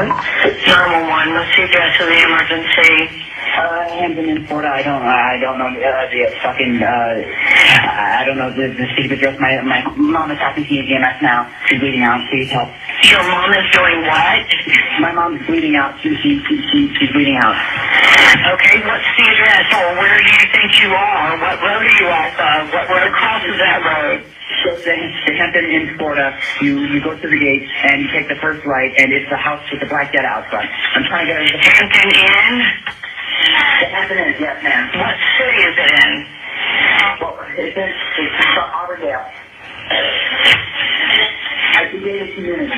911? 911, what's the address of the emergency? Hampton in Florida. I don't know the fucking, I don't know the city address. My mom is having EMS now. She's bleeding out. Please help. Your mom is doing what? My mom's bleeding out. She's bleeding out. Okay, what's the address, or where do you think you are? What road are you off of? What road crosses that road? So the Hampton in Florida, you go through the gate and you take the first right, and it's the house with the black jet out front. I'm trying to get into the Hampton Inn? The Hampton Inn, yes, ma'am. What city is it in? Well, it's Auburndale. I can get a community. I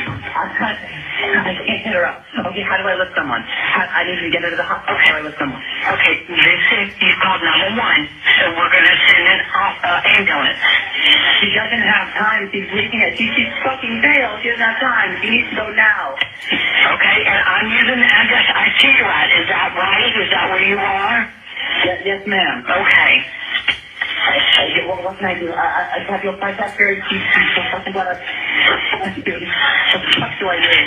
can't get her up. Okay, how do I lift someone? I need to get her to the hospital. Okay. How do I lift someone? Okay, listen, you called 911, so we're going to send an ambulance. She doesn't have time. She's leaking it. She's fucking failed. She doesn't have time. She needs to go now. Okay, and I'm using the address I see you at. Is that right? Is that where you are? Yes, ma'am. Okay. What can I do? I have your price after. She's so fucking blood. What the fuck do I do?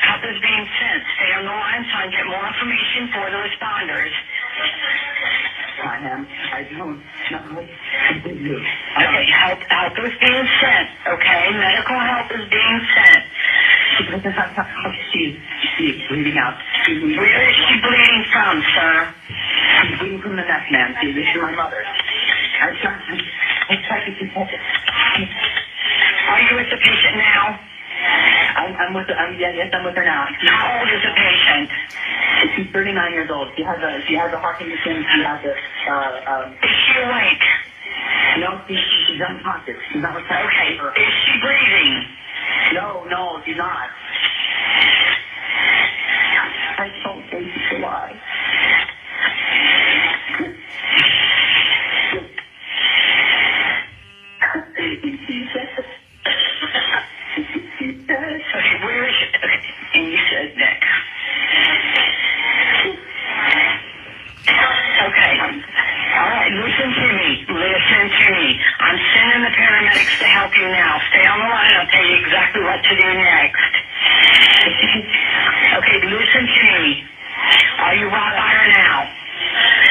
Help is being sent. Stay on the line so I can get more information for the responders. I am. I don't know what to do. Okay, help is being sent. Okay, medical help is being sent. She's bleeding out. Where is she bleeding from, sir? She's bleeding from the neck, ma'am. This is my mother. I tried to keep it. Are you with the patient now? I'm with her. Yes, I'm with her now. How old is the patient? She's 39 years old. She has a heart condition. She has a Is she awake? No, she's unconscious. She's not recovering. Okay. Is she breathing? No, she's not. I don't think she's alive. Okay, where is she? Okay, and you said neck. Okay. All right, listen to me. I'm sending the paramedics to help you now. Stay on the line. I'll tell you exactly what to do next. Okay, listen to me. Are you right by her now?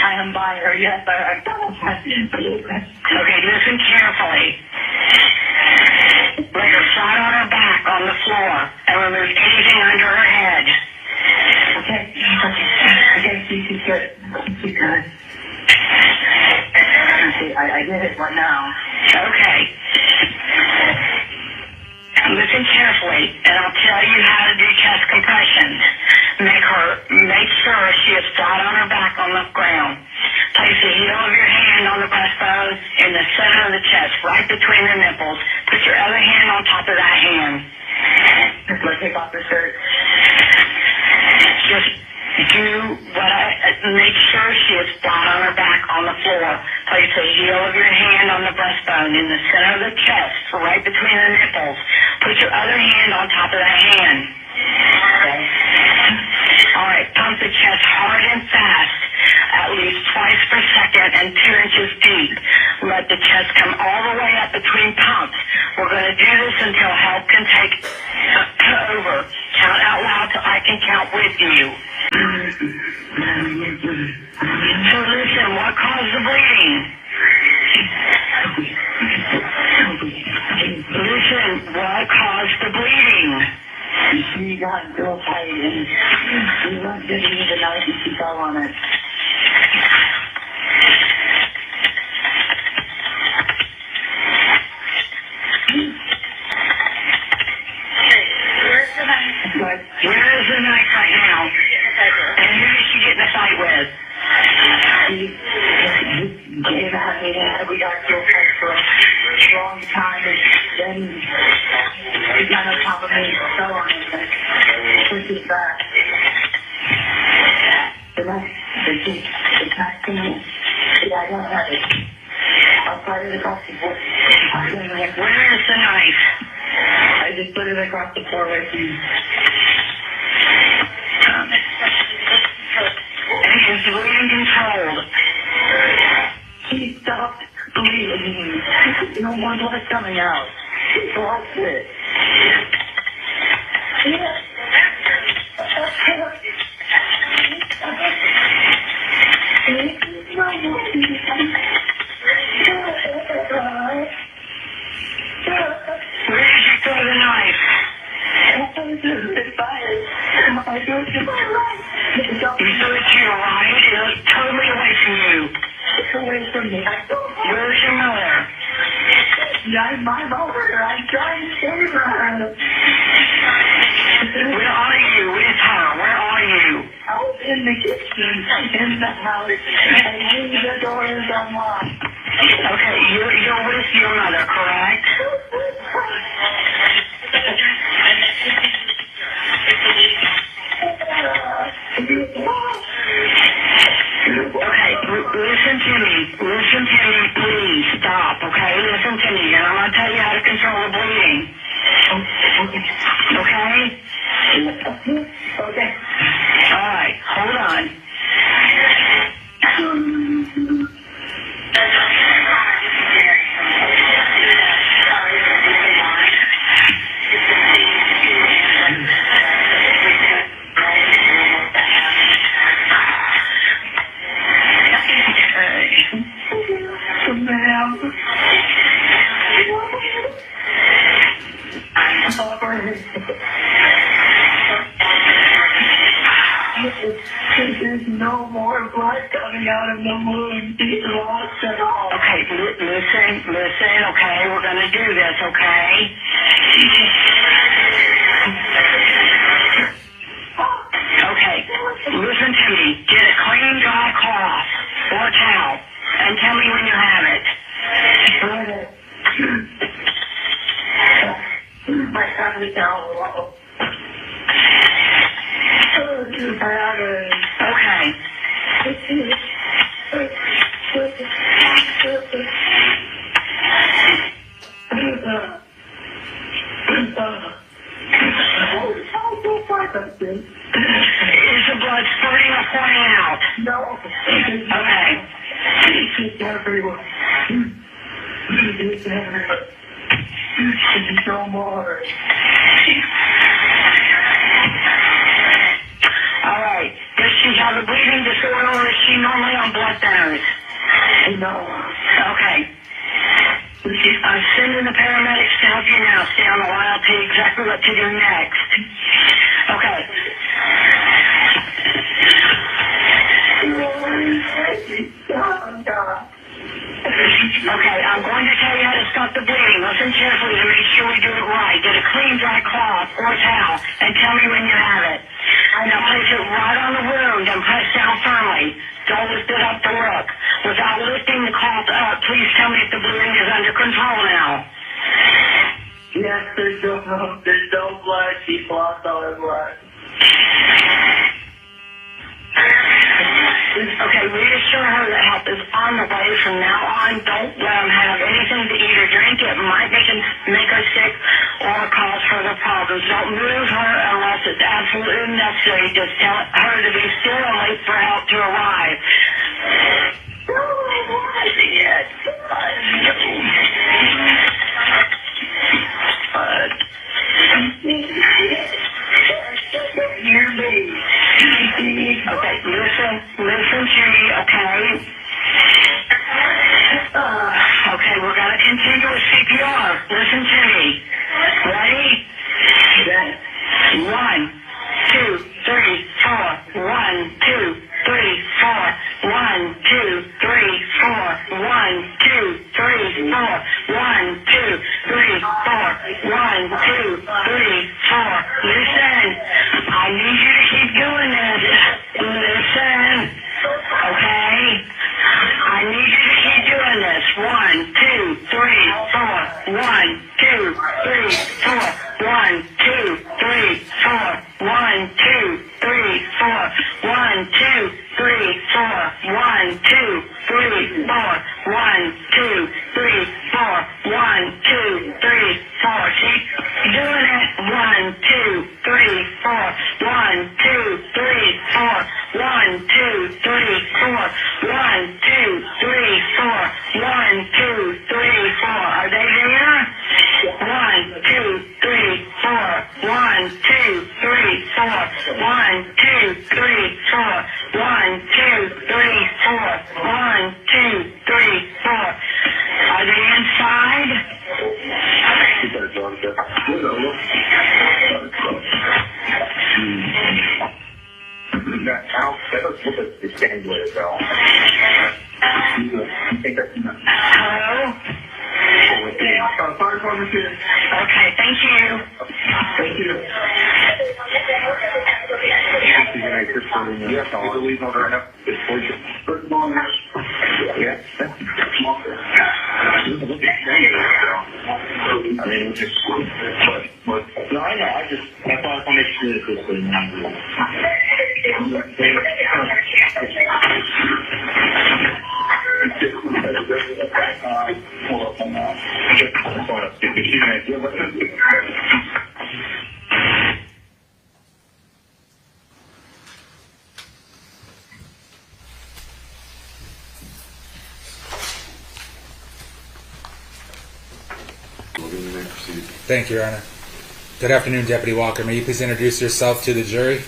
I am by her, yes. Okay, listen carefully. Lay her flat on her back on the floor and remove anything under her head. Okay, she's good. She's good. I did it right now. Okay. Listen carefully, and I'll tell you how to do chest compressions. Make sure she is flat on her back on the ground. Place the heel of your hand on the breastbone in the center of the chest, right between the nipples. Put your other hand on top of that hand. Let's take off the shirt. Just make sure she is flat on her back on the floor. Place the heel of your hand on the breastbone in the center of the chest, right between the nipples. Put your other hand on top of that hand. Okay. All right, pump the chest hard and fast, at least twice per second and 2 inches deep. Let the chest come all the way up between pumps. We're going to do this until help can take over. Count out loud till I can count with you. So listen, what caused the bleeding? Listen, what caused the bleeding? She got real tight and she didn't use the knife and she fell on it. Where's the knife? Where is the knife right now? And who did she get in a fight with? We got real tight for a long time and then she got on top of me and fell on it and pushed it back. The knife, the knife to me. Yeah, I don't have it. I'll try it across the board. Where is the knife? I just put it across the floor right here. And is the bleeding controlled? She stopped bleeding. No more blood coming out. She blocked it. I do it to my right. You do it to your right? It's totally away from you. It's away from me. Where's your mother? I'm over here. I'm trying to save her. Where are you? Where's her? Where are you? Out in the kitchen, in the house, and the door is unlocked. Okay, you're with your mother, correct? Okay, listen to me. Listen to me, please. Stop, okay? Listen to me, and I'm going to tell you how to control the bleeding. Okay? Okay. All right, hold on. There's no more blood coming out of the wound. He's lost it all. Okay, listen, okay? We're going to do this, okay? Okay, listen to me. Get a clean, dry cloth or towel and tell me when you have it. My son is down low. Okay. Is the blood spurting or pouring out? No. Okay. It's everywhere. It's everywhere. It's no more. All right. Does she have a bleeding disorder or is she normally on blood thinners? No. Okay. I'm sending the paramedics to help you now. Stay on the line. I'll tell you exactly what to do next. Okay. Okay, I'm going to tell you how to stop the bleeding. Listen carefully to make sure we do it right. Get a clean, dry cloth or towel and tell me when you have it. Now place it right on the wound and press down firmly. Don't lift it up to look. Without lifting the cloth up, please tell me if the bleeding is under control now. Yes, there's no blood. She lost all her blood. Okay, reassure her that help is on the way from now on. Don't let them have anything to eat or drink. It might make her sick or cause further problems. Don't move her unless it's absolutely necessary. Just tell her to be still and wait for help to arrive. Okay, listen to me, okay? Okay, we're going to continue with CPR. Listen to me. Ready? Yes. 1, 2, 3, 4. 1, 2, 3, 4. 1, 2, 3, 4. 1, 2, 3, 4. 1, 2, 3, 4. 1, 2, 3, 4. Listen, I need you to keep doing this. Listen, okay? I need you to keep doing this. 1, 2, 3, 4. 1, 2, 3, 4. 1, 2, 3, 4. 1, 2, 3, 4. 1, 2, 3, 4. 1, 2, 3, 4. 1, 2, 3, 4. 1, 2, 3, 4. Keep doing it. 1, 2, 3, 4. 1, 2, 3, 4. 1, 2, 3, 4. 1, 2, 3, 4. 1, 2, 3, 4. Are they there? 1, 2, 3, 4. 1, 2, 3, 4. 1, 2, 3, 4. 1, 2, 3, 4. 1, 2, 3, 4. Are they inside? the strangler as well. Hello? Fire department here. Okay, thank you. Thank you. Yeah, I believe over enough. Yeah. I mean, just, but, no, I know, I just, that's why I want to make sure that this is not real. Hold up on that. Thank you, Your Honor. Good afternoon, Deputy Walker. May you please introduce yourself to the jury?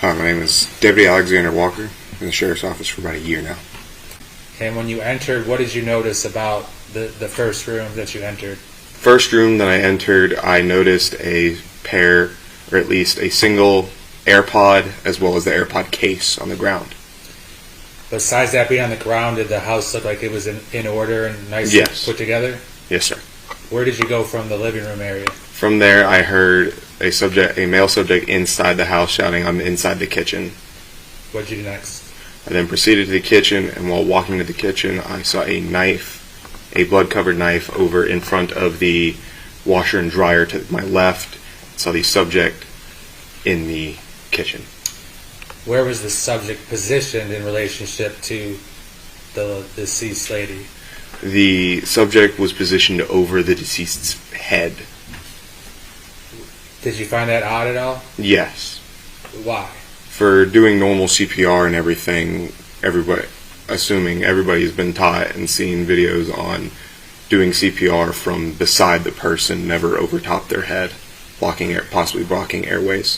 Hi, my name is Deputy Alexander Walker. I'm in the Sheriff's Office for about a year now. And when you entered, what did you notice about the first room that you entered? First room that I entered, I noticed a pair, or at least a single AirPod, as well as the AirPod case on the ground. Besides that being on the ground, did the house look like it was in order and nicely put together? Yes, sir. Where did you go from the living room area? From there, I heard a male subject inside the house shouting, "I'm inside the kitchen." What did you do next? I then proceeded to the kitchen, and while walking to the kitchen, I saw a knife, a blood-covered knife, over in front of the washer and dryer to my left. I saw the subject in the kitchen. Where was the subject positioned in relationship to the deceased lady? The subject was positioned over the deceased's head. Did you find that odd at all? Yes. Why? For doing normal CPR and everything, assuming everybody's been taught and seen videos on doing CPR from beside the person, never over top their head, possibly blocking airways.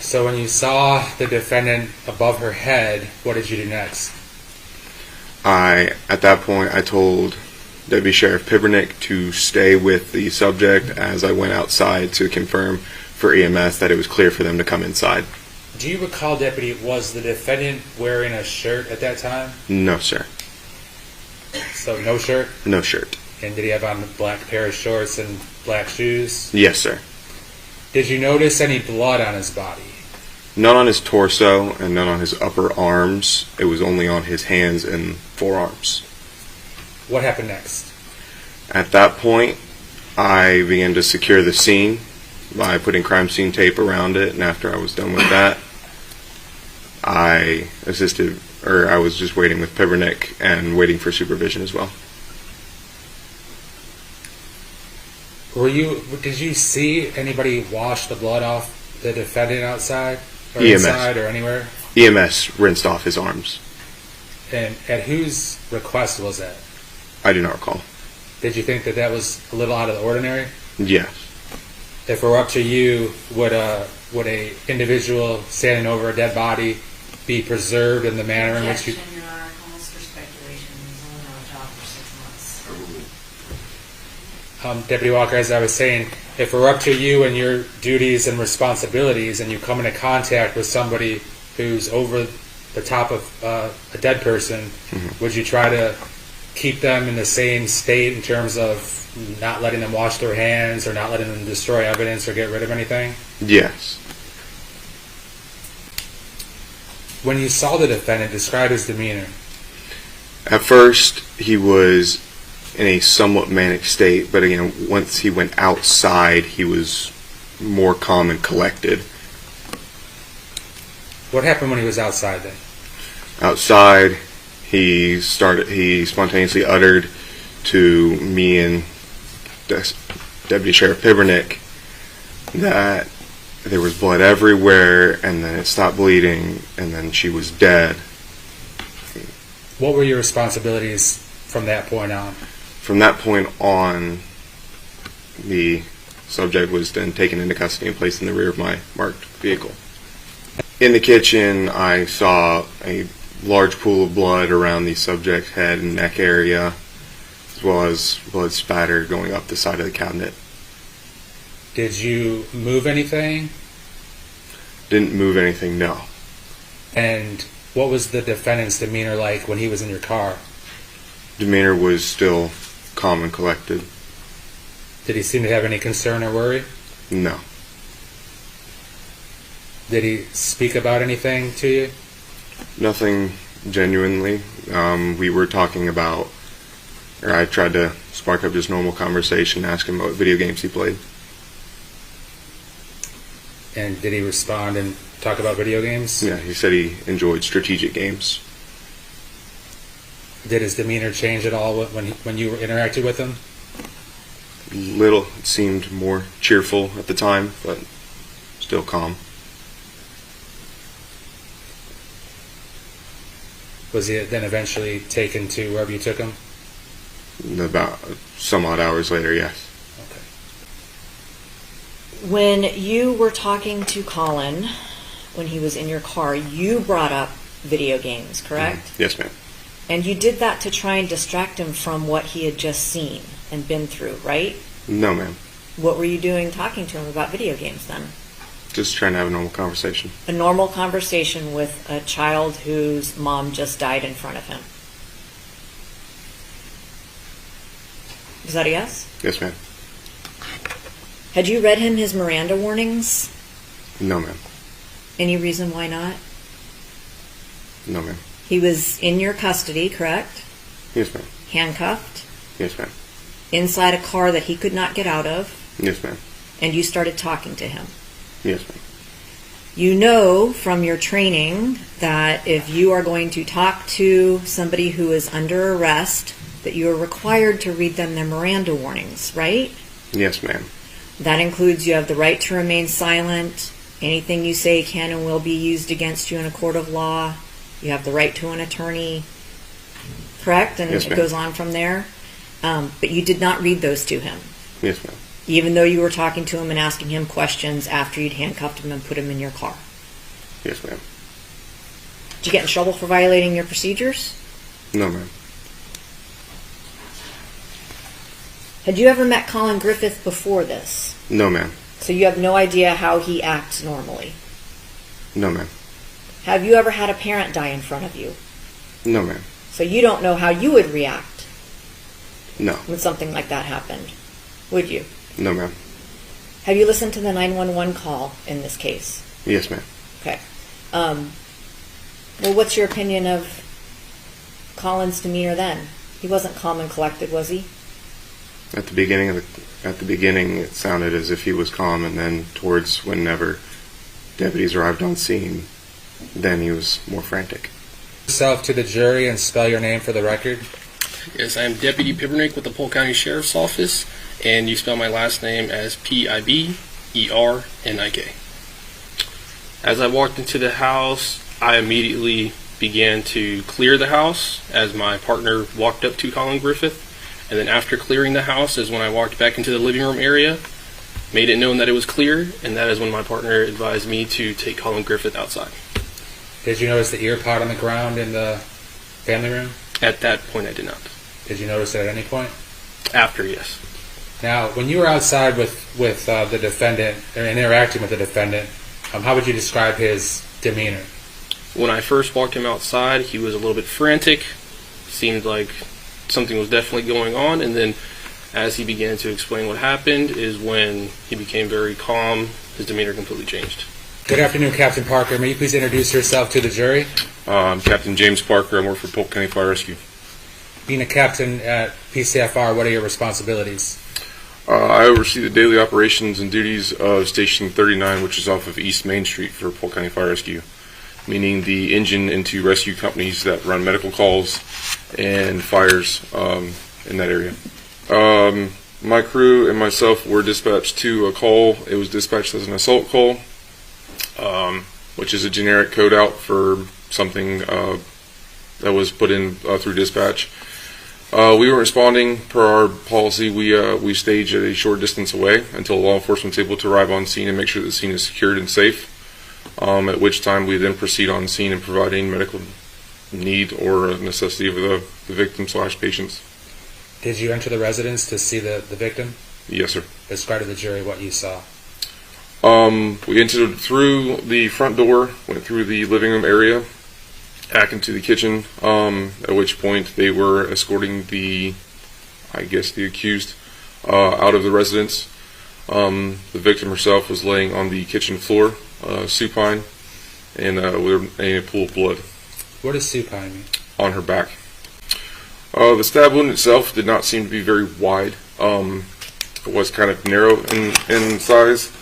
So when you saw the defendant above her head, what did you do next? At that point, I told Deputy Sheriff Pibernick to stay with the subject as I went outside to confirm for EMS that it was clear for them to come inside. Do you recall, Deputy, was the defendant wearing a shirt at that time? No, sir. So no shirt? No shirt. And did he have on a black pair of shorts and black shoes? Yes, sir. Did you notice any blood on his body? None on his torso and none on his upper arms. It was only on his hands and forearms. What happened next? At that point, I began to secure the scene by putting crime scene tape around it, and after I was done with that, I was just waiting with Pibernick and waiting for supervision as well. Did you see anybody wash the blood off the defendant outside? Or EMS. Inside or anywhere? EMS rinsed off his arms. And at whose request was that? I do not recall. Did you think that was a little out of the ordinary? Yes. If it were up to you, would a individual standing over a dead body be preserved in the manner in which you... Objection, Your Honor. Calls for speculation. He's only on the job for 6 months. Deputy Walker, as I was saying, if it were up to you and your duties and responsibilities and you come into contact with somebody who's over the top of a dead person, would you try to keep them in the same state in terms of not letting them wash their hands or not letting them destroy evidence or get rid of anything? Yes. When you saw the defendant, describe his demeanor. At first, he was in a somewhat manic state, but again, once he went outside, he was more calm and collected. What happened when he was outside then? Outside, he spontaneously uttered to me and Deputy Sheriff Pibernick that there was blood everywhere, and then it stopped bleeding, and then she was dead. What were your responsibilities from that point on? From that point on, the subject was then taken into custody and placed in the rear of my marked vehicle. In the kitchen, I saw a large pool of blood around the subject's head and neck area, as well as blood spatter going up the side of the cabinet. Did you move anything? Didn't move anything, no. And What was the defendant's demeanor like when he was in your car? Demeanor was still calm and collected. Did he seem to have any concern or worry? No. Did he speak about anything to you? Nothing genuinely. We were talking about, or I tried to spark up just normal conversation, ask him what video games he played. And did he respond and talk about video games? Yeah, he said he enjoyed strategic games. Did his demeanor change at all when you interacted with him? Little. It seemed more cheerful at the time, but still calm. Was he then eventually taken to wherever you took him? About some odd hours later, yes. Okay. When you were talking to Collin, when he was in your car, you brought up video games, correct? Yes, ma'am. And you did that to try and distract him from what he had just seen and been through, right? No, ma'am. What were you doing talking to him about video games then? Just trying to have a normal conversation. A normal conversation with a child whose mom just died in front of him. Is that a yes? Yes, ma'am. Had you read him his Miranda warnings? No, ma'am. Any reason why not? No, ma'am. He was in your custody, correct? Yes, ma'am. Handcuffed, Yes, ma'am. inside a car that he could not get out of, Yes, ma'am. and you started talking to him. Yes, ma'am. You know from your training that if you are going to talk to somebody who is under arrest, that you are required to read them their Miranda warnings, right? Yes, ma'am. That includes you have the right to remain silent. Anything you say can and will be used against you in a court of law. You have the right to an attorney, correct? And Yes, it ma'am. goes on from there. But you did not read those to him, Yes, ma'am. even though you were talking to him and asking him questions after you'd handcuffed him and put him in your car. Yes, ma'am. Did you get in trouble for violating your procedures? No, ma'am. Had you ever met Collin Griffith before this? No, ma'am. So you have no idea how he acts normally. No, ma'am. Have you ever had a parent die in front of you? No, ma'am. So you don't know how you would react No. when something like that happened, would you? No, ma'am. Have you listened to the 911 call in this case? Yes, ma'am. Okay. Well, what's your opinion of Collin's demeanor then? He wasn't calm and collected, was he? At the beginning, it sounded as if he was calm, and then towards whenever deputies arrived on scene, then he was more frantic. Yourself to the jury and spell your name for the record. Yes, I am Deputy Pibbernick with the Polk County Sheriff's Office, and you spell my last name as Pibbernick. As I walked into the house, I immediately began to clear the house as my partner walked up to Collin Griffith, and then after clearing the house is when I walked back into the living room area, made it known that it was clear, and that is when my partner advised me to take Collin Griffith outside. Did you notice the ear pod on the ground in the family room? At that point, I did not. Did you notice it at any point? After, yes. Now, when you were outside with the defendant, or interacting with the defendant, how would you describe his demeanor? When I first walked him outside, he was a little bit frantic. Seemed like something was definitely going on, and then as he began to explain what happened is when he became very calm. His demeanor completely changed. Good afternoon, Captain Parker. May you please introduce yourself to the jury? I'm Captain James Parker. I work for Polk County Fire Rescue. Being a captain at PCFR, what are your responsibilities? I oversee the daily operations and duties of Station 39, which is off of East Main Street for Polk County Fire Rescue, meaning the engine into rescue companies that run medical calls and fires in that area. My crew and myself were dispatched to a call. It was dispatched as an assault call, which is a generic code out for something that was put in through dispatch. We were responding per our policy. We stage at a short distance away until law enforcement's able to arrive on scene and make sure the scene is secured and safe. At which time we then proceed on scene and provide any medical need or necessity of the victim/patients. Did you enter the residence to see the victim? Yes, sir. Describe to the jury what you saw. We entered through the front door, went through the living room area, back into the kitchen, at which point they were escorting the accused out of the residence. The victim herself was laying on the kitchen floor, supine, and with a pool of blood What does supine mean? on her back. The stab wound itself did not seem to be very wide. It was kind of narrow in size.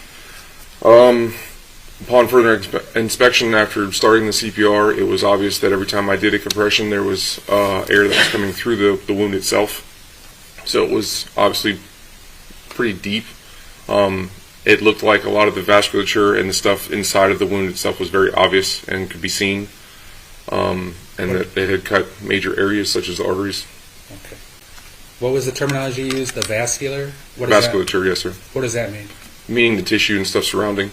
Upon further inspection after starting the CPR, it was obvious that every time I did a compression, there was air that was coming through the wound itself. So it was obviously pretty deep. It looked like a lot of the vasculature and the stuff inside of the wound itself was very obvious and could be seen, and that they had cut major areas such as the arteries. Okay. What was the terminology you used? The vascular? What is Vasculature, yes, sir. What does that mean? Meaning the tissue and stuff surrounding.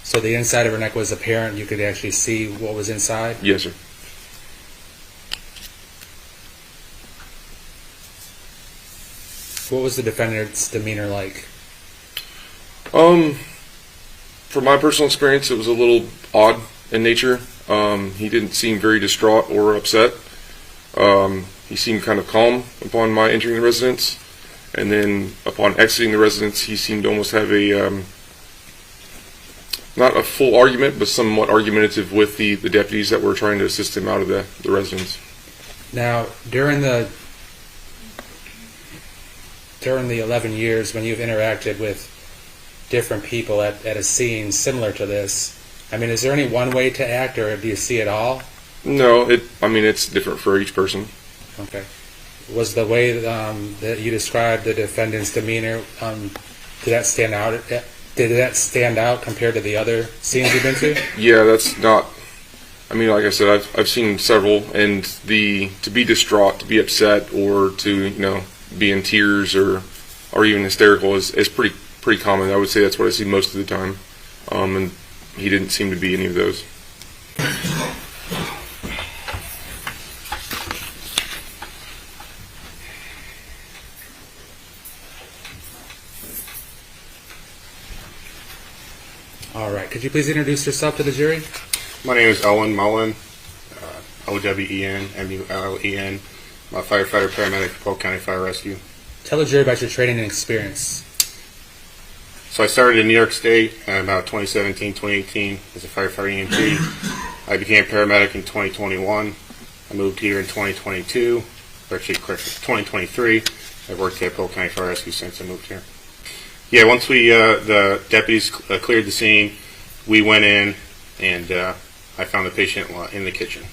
So the inside of her neck was apparent. You could actually see what was inside? Yes, sir. What was the defendant's demeanor like? From my personal experience, it was a little odd in nature. He didn't seem very distraught or upset. He seemed kind of calm upon my entering the residence, and then upon exiting the residence, he seemed to almost have a not a full argument, but somewhat argumentative with the deputies that were trying to assist him out of the residence. Now, during the 11 years when you've interacted with different people at a scene similar to this, I mean, is there any one way to act, or do you see it all? No, it's different for each person. Okay. Was the way that you described the defendant's demeanor, did that stand out? Did that stand out compared to the other scenes you've been to? Yeah, that's not. I mean, like I said, I've seen several, and to be distraught, to be upset, or to be in tears or even hysterical is pretty common. I would say that's what I see most of the time, and he didn't seem to be any of those. All right. Could you please introduce yourself to the jury? My name is Owen Mullen, O-W-E-N, M-U-L-L-E-N. I'm a firefighter paramedic for Polk County Fire Rescue. Tell the jury about your training and experience. So I started in New York State about 2017, 2018 as a firefighter EMT. I became a paramedic in 2021. I moved here in 2022, or actually 2023. I've worked at Polk County Fire Rescue since I moved here. Yeah, once the deputies cleared the scene, we went in and I found the patient in the kitchen.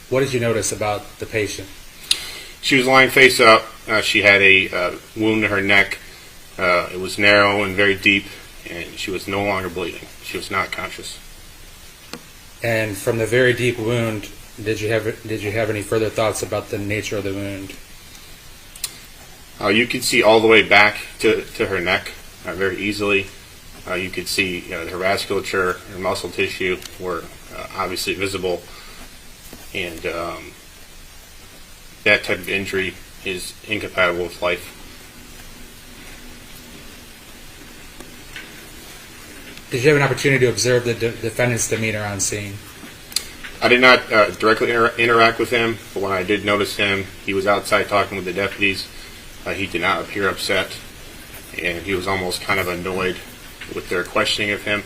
What did you notice about the patient? She was lying face up. She had a wound in her neck. It was narrow and very deep, and she was no longer bleeding. She was not conscious. And from the very deep wound, did you have any further thoughts about the nature of the wound? You could see all the way back to her neck very easily. You could see her vasculature, her muscle tissue were obviously visible, and that type of injury is incompatible with life. Did you have an opportunity to observe the defendant's demeanor on scene? I did not directly interact with him, but when I did notice him, he was outside talking with the deputies. He did not appear upset, and he was almost kind of annoyed with their questioning of him.